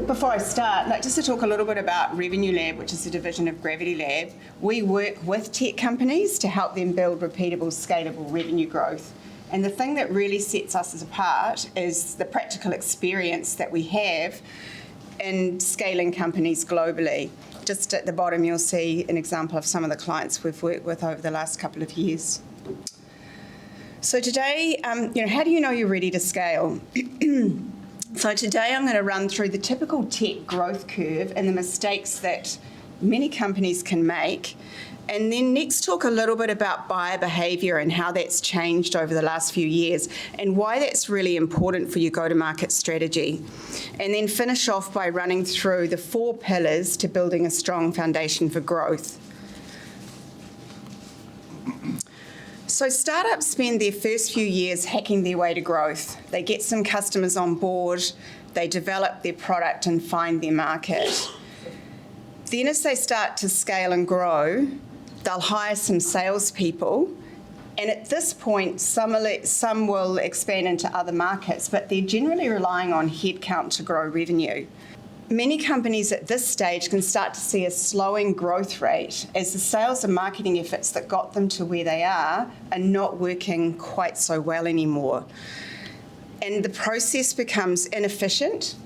Before I start, just to talk a little bit about GravityLab, which is a division of GravityLab. We work with tech companies to help them build repeatable, scalable revenue growth. And the thing that really sets us apart is the practical experience that we have in scaling companies globally. Just at the bottom, you'll see an example of some of the clients we've worked with over the last couple of years. So today, how do you know you're ready to scale? So today I'm going to run through the typical tech growth curve and the mistakes that many companies can make. And then next talk a little bit about buyer behaviour and how that's changed over the last few years and why that's really important for your go-to-market strategy. And then finish off by running through the 4 pillars to building a strong foundation for growth. So startups spend their first few years hacking their way to growth. They get some customers on board, they develop their product and find their market. Then as they start to scale and grow, they'll hire some salespeople, and at this point, some will expand into other markets, but they're generally relying on headcount to grow revenue. Many companies at this stage can start to see a slowing growth rate as the sales and marketing efforts that got them to where they are not working quite so well anymore. And the process becomes inefficient,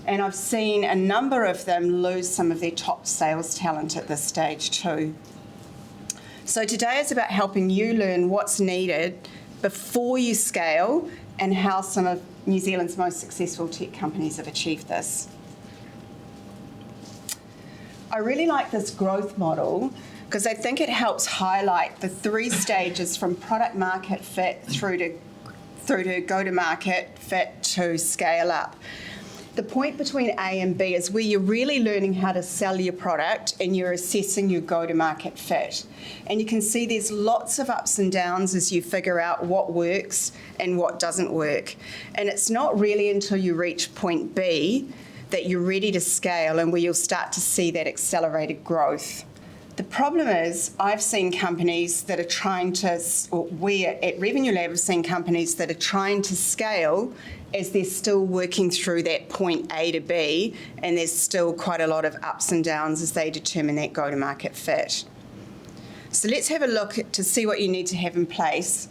and I've seen a number of them lose some of their top sales talent at this stage too. So today is about helping you learn what's needed before you scale and how some of New Zealand's most successful tech companies have achieved this. I really like this growth model because I think it helps highlight the 3 stages from product market fit through to go-to-market fit to scale up. The point between A and B is where you're really learning how to sell your product and you're assessing your go-to-market fit. And you can see there's lots of ups and downs as you figure out what works and what doesn't work. And it's not really until you reach point B that you're ready to scale and where you'll start to see that accelerated growth. The problem is I've seen companies that are trying to, or we at GravityLab have seen companies that are trying to scale as they're still working through that point A to B, and there's still quite a lot of ups and downs as they determine that go-to-market fit. So let's have a look to see what you need to have in place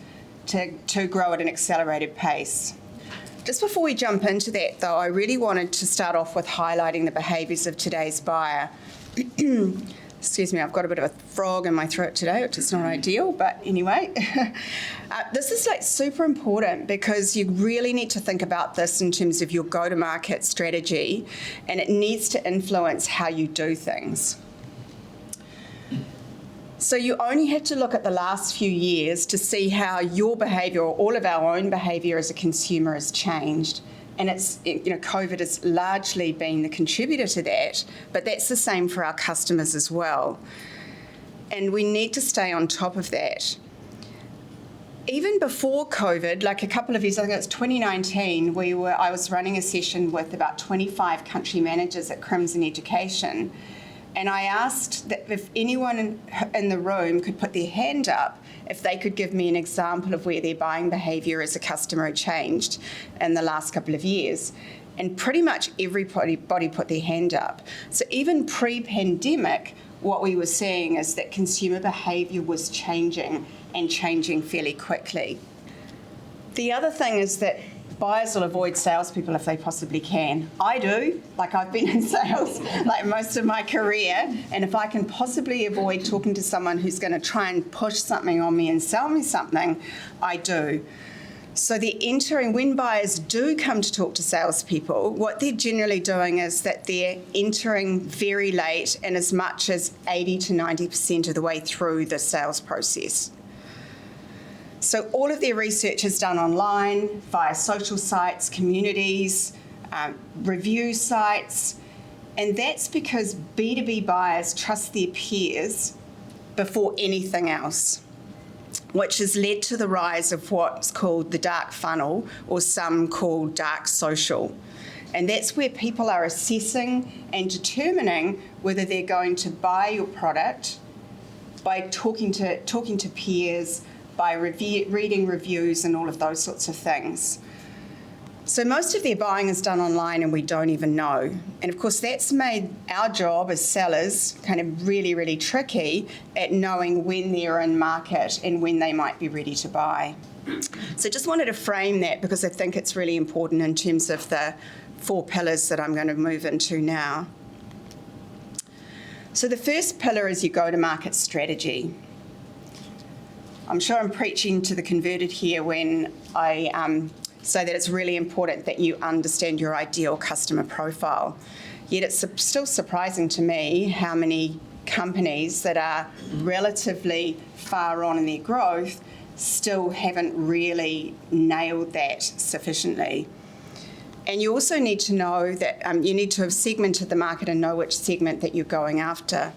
to grow at an accelerated pace. Just before we jump into that, though, I really wanted to start off with highlighting the behaviours of today's buyer. Excuse me, I've got a bit of a frog in my throat today, which is not ideal, but anyway. This is super important because you really need to think about this in terms of your go-to-market strategy, and it needs to influence how you do things. So you only have to look at the last few years to see how your behaviour, or all of our own behaviour as a consumer, has changed. And it's, COVID has largely been the contributor to that, but that's the same for our customers as well. And we need to stay on top of that. Even before COVID, a couple of years, I think it was 2019, I was running a session with about 25 country managers at Crimson Education. And I asked that if anyone in the room could put their hand up if they could give me an example of where their buying behaviour as a customer had changed in the last couple of years. And pretty much everybody put their hand up. So even pre-pandemic, what we were seeing is that consumer behaviour was changing and changing fairly quickly. The other thing is that buyers will avoid salespeople if they possibly can. I do. I've been in sales most of my career, and if I can possibly avoid talking to someone who's going to try and push something on me and sell me something, I do. So when buyers do come to talk to salespeople, what they're generally doing is that they're entering very late and as much as 80 to 90% of the way through the sales process. So all of their research is done online, via social sites, communities, review sites, and that's because B2B buyers trust their peers before anything else, which has led to the rise of what's called the dark funnel, or some call dark social. And that's where people are assessing and determining whether they're going to buy your product by talking to peers, by reading reviews and all of those sorts of things. So most of their buying is done online and we don't even know. And of course that's made our job as sellers kind of really, really tricky at knowing when they're in market and when they might be ready to buy. So just wanted to frame that because I think it's really important in terms of the 4 pillars that I'm going to move into now. So the first pillar is your go-to-market strategy. I'm sure I'm preaching to the converted here when I say that it's really important that you understand your ideal customer profile. Yet it's still surprising to me how many companies that are relatively far on in their growth still haven't really nailed that sufficiently. And you also need to know that you need to have segmented the market and know which segment that you're going after.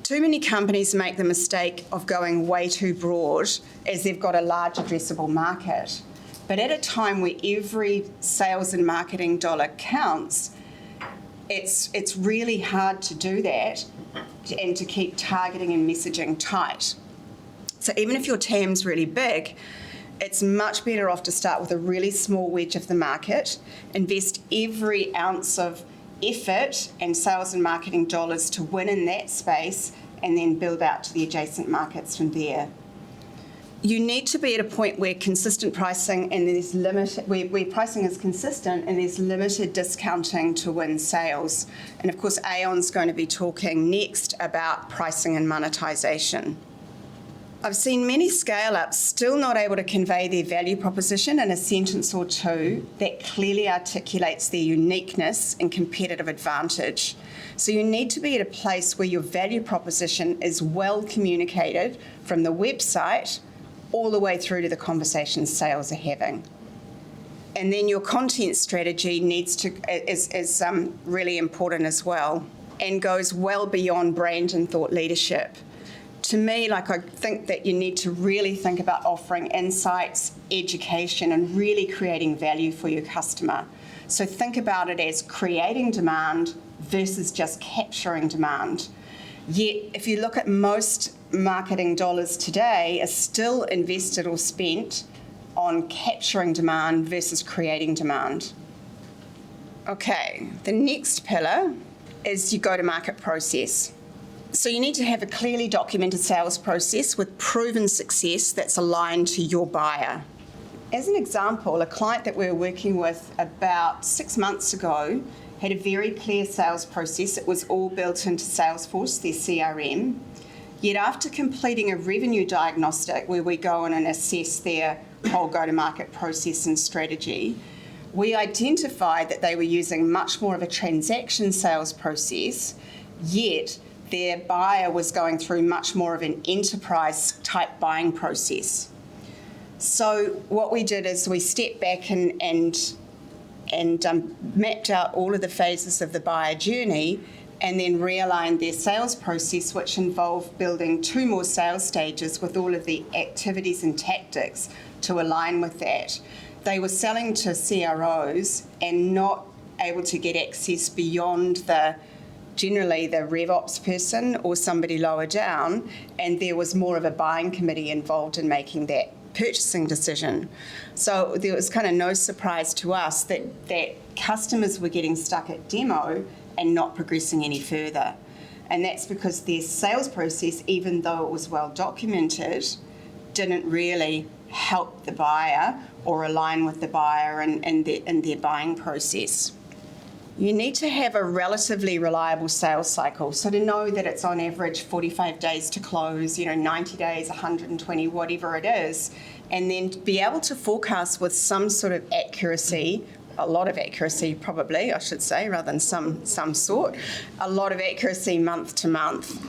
Too many companies make the mistake of going way too broad as they've got a large addressable market. But at a time where every sales and marketing dollar counts, it's really hard to do that and to keep targeting and messaging tight. So even if your TAM's really big, it's much better off to start with a really small wedge of the market, invest every ounce of effort and sales and marketing dollars to win in that space, and then build out to the adjacent markets from there. You need to be at a point where consistent pricing and there's where pricing is consistent and there's limited discounting to win sales. And of course, Aon's going to be talking next about pricing and monetization. I've seen many scale-ups still not able to convey their value proposition in a sentence or two that clearly articulates their uniqueness and competitive advantage. So you need to be at a place where your value proposition is well communicated from the website all the way through to the conversations sales are having. And then your content strategy is really important as well and goes well beyond brand and thought leadership. To me, I think that you need to really think about offering insights, education, and really creating value for your customer. So think about it as creating demand versus just capturing demand. Yet, if you look at most marketing dollars today are still invested or spent on capturing demand versus creating demand. Okay, the next pillar is your go-to-market process. So you need to have a clearly documented sales process with proven success that's aligned to your buyer. As an example, a client that we were working with about 6 months ago had a very clear sales process. It was all built into Salesforce, their CRM. Yet after completing a revenue diagnostic where we go in and assess their whole go-to-market process and strategy, we identified that they were using much more of a transaction sales process, yet their buyer was going through much more of an enterprise type buying process. So what we did is we stepped back and mapped out all of the phases of the buyer journey and then realigned their sales process, which involved building 2 more sales stages with all of the activities and tactics to align with that. They were selling to CROs and not able to get access beyond generally the RevOps person or somebody lower down, and there was more of a buying committee involved in making that purchasing decision. So there was kind of no surprise to us that customers were getting stuck at demo and not progressing any further. And that's because their sales process, even though it was well documented, didn't really help the buyer or align with the buyer in their buying process. You need to have a relatively reliable sales cycle. So to know that it's on average 45 days to close, 90 days, 120, whatever it is, and then be able to forecast with some sort of accuracy, a lot of accuracy probably, I should say, rather than some sort, a lot of accuracy month to month.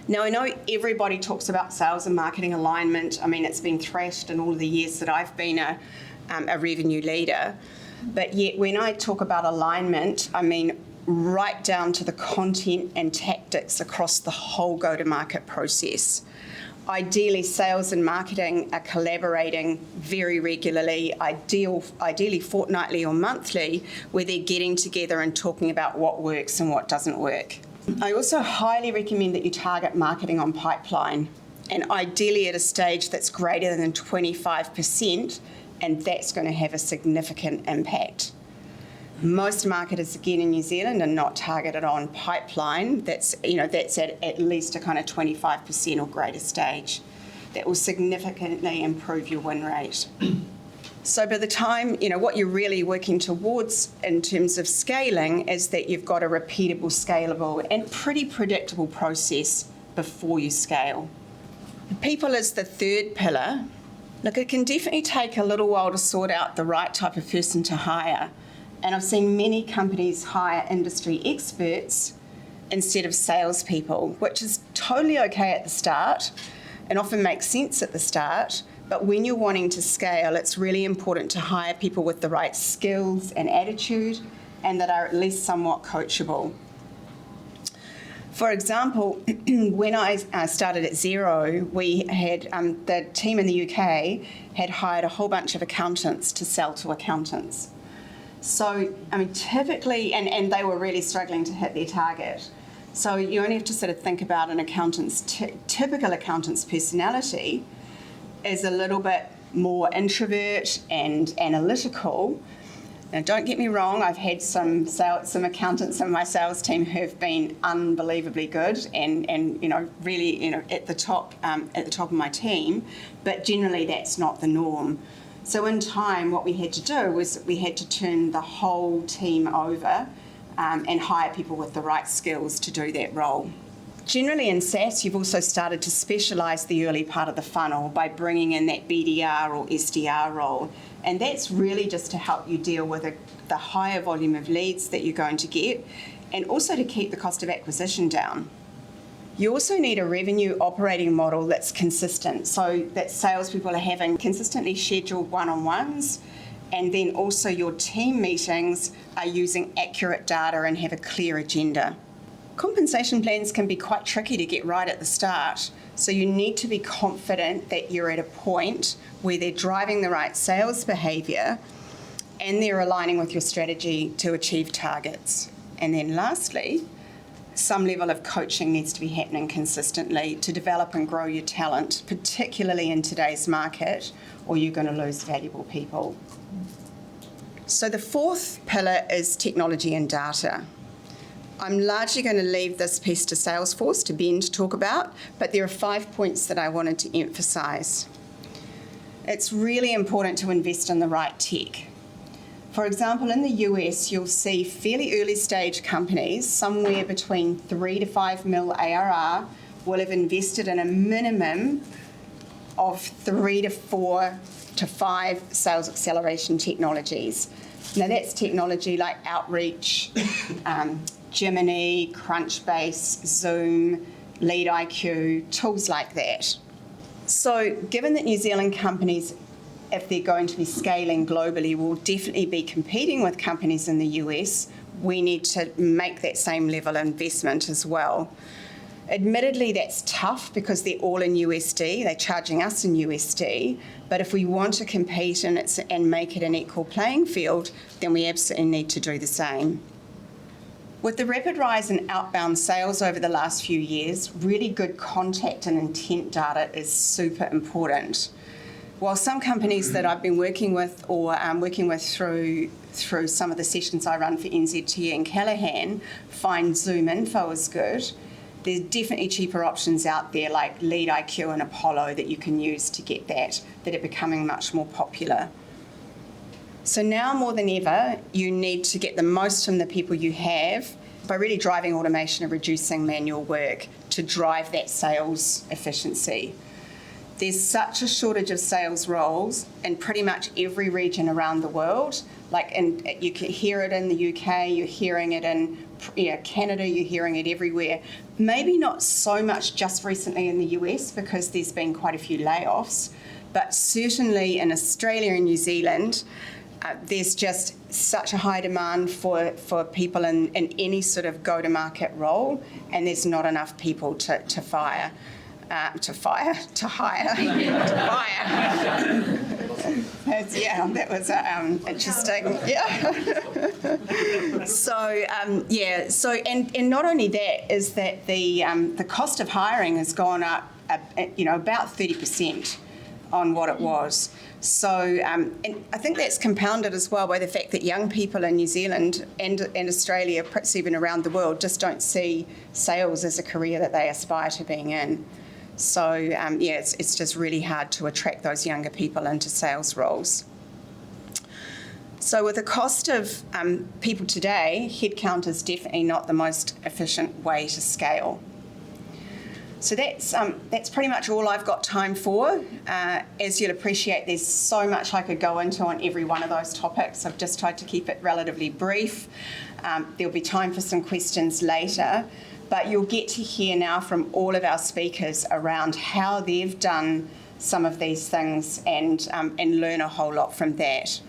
Now, I know everybody talks about sales and marketing alignment. I mean, it's been thrashed in all of the years that I've been a revenue leader. But yet when I talk about alignment, I mean right down to the content and tactics across the whole go-to-market process. Ideally, sales and marketing are collaborating very regularly, ideally fortnightly or monthly, where they're getting together and talking about what works and what doesn't work. I also highly recommend that you target marketing on pipeline. and ideally at a stage that's greater than 25%, and that's going to have a significant impact. Most marketers, again, in New Zealand are not targeted on pipeline. That's at least a kind of 25% or greater stage. That will significantly improve your win rate. So by the time, what you're really working towards in terms of scaling is that you've got a repeatable, scalable, and pretty predictable process before you scale. People is the third pillar. Look, it can definitely take a little while to sort out the right type of person to hire. And I've seen many companies hire industry experts instead of salespeople, which is totally okay at the start and often makes sense at the start. But when you're wanting to scale, it's really important to hire people with the right skills and attitude and that are at least somewhat coachable. For example, when I started at Xero, we had the team in the UK had hired a whole bunch of accountants to sell to accountants. So, typically, and they were really struggling to hit their target. So you only have to sort of think about an accountant's, typical accountant's personality is a little bit more introvert and analytical. Now, don't get me wrong, I've had some accountants in my sales team who have been unbelievably good and really at the top of my team, but generally that's not the norm. So in time, what we had to do was we had to turn the whole team over and hire people with the right skills to do that role. Generally in SaaS, you've also started to specialise the early part of the funnel by bringing in that BDR or SDR role. And that's really just to help you deal with the higher volume of leads that you're going to get and also to keep the cost of acquisition down. You also need a revenue operating model that's consistent, so that salespeople are having consistently scheduled one-on-ones, and then also your team meetings are using accurate data and have a clear agenda. Compensation plans can be quite tricky to get right at the start, so you need to be confident that you're at a point where they're driving the right sales behaviour and they're aligning with your strategy to achieve targets. And then lastly, some level of coaching needs to be happening consistently to develop and grow your talent, particularly in today's market, or you're going to lose valuable people. So the fourth pillar is technology and data. I'm largely going to leave this piece to Salesforce, to Ben to talk about, but there are 5 points that I wanted to emphasise. It's really important to invest in the right tech. For example, in the US, you'll see fairly early stage companies, somewhere between 3 to 5 mil ARR, will have invested in a minimum of 3 to 4 to 5 sales acceleration technologies. Now that's technology like Outreach, Gemini, Crunchbase, Zoom, LeadIQ, tools like that. So given that New Zealand companies, if they're going to be scaling globally, will definitely be competing with companies in the US, we need to make that same level of investment as well. Admittedly, that's tough because they're all in USD, they're charging us in USD, but if we want to compete and make it an equal playing field, then we absolutely need to do the same. With the rapid rise in outbound sales over the last few years, really good contact and intent data is super important. While some companies that I've been working with or working with through some of the sessions I run for NZT and Callaghan find Zoom info is good, there's definitely cheaper options out there like LeadIQ and Apollo that you can use to get that are becoming much more popular. So now more than ever, you need to get the most from the people you have by really driving automation and reducing manual work to drive that sales efficiency. There's such a shortage of sales roles in pretty much every region around the world. You can hear it in the UK, you're hearing it in Canada, you're hearing it everywhere. Maybe not so much just recently in the US because there's been quite a few layoffs, but certainly in Australia and New Zealand, there's just such a high demand for people in any sort of go-to-market role, and there's not enough people to hire. That was interesting. So, and not only that is that the cost of hiring has gone up about 30% on what it was. So, and I think that's compounded as well by the fact that young people in New Zealand and Australia, perhaps even around the world, just don't see sales as a career that they aspire to being in. So, it's just really hard to attract those younger people into sales roles. So with the cost of people today, headcount is definitely not the most efficient way to scale. So that's pretty much all I've got time for. As you'll appreciate, there's so much I could go into on every one of those topics. I've just tried to keep it relatively brief. There'll be time for some questions later, but you'll get to hear now from all of our speakers around how they've done some of these things and learn a whole lot from that.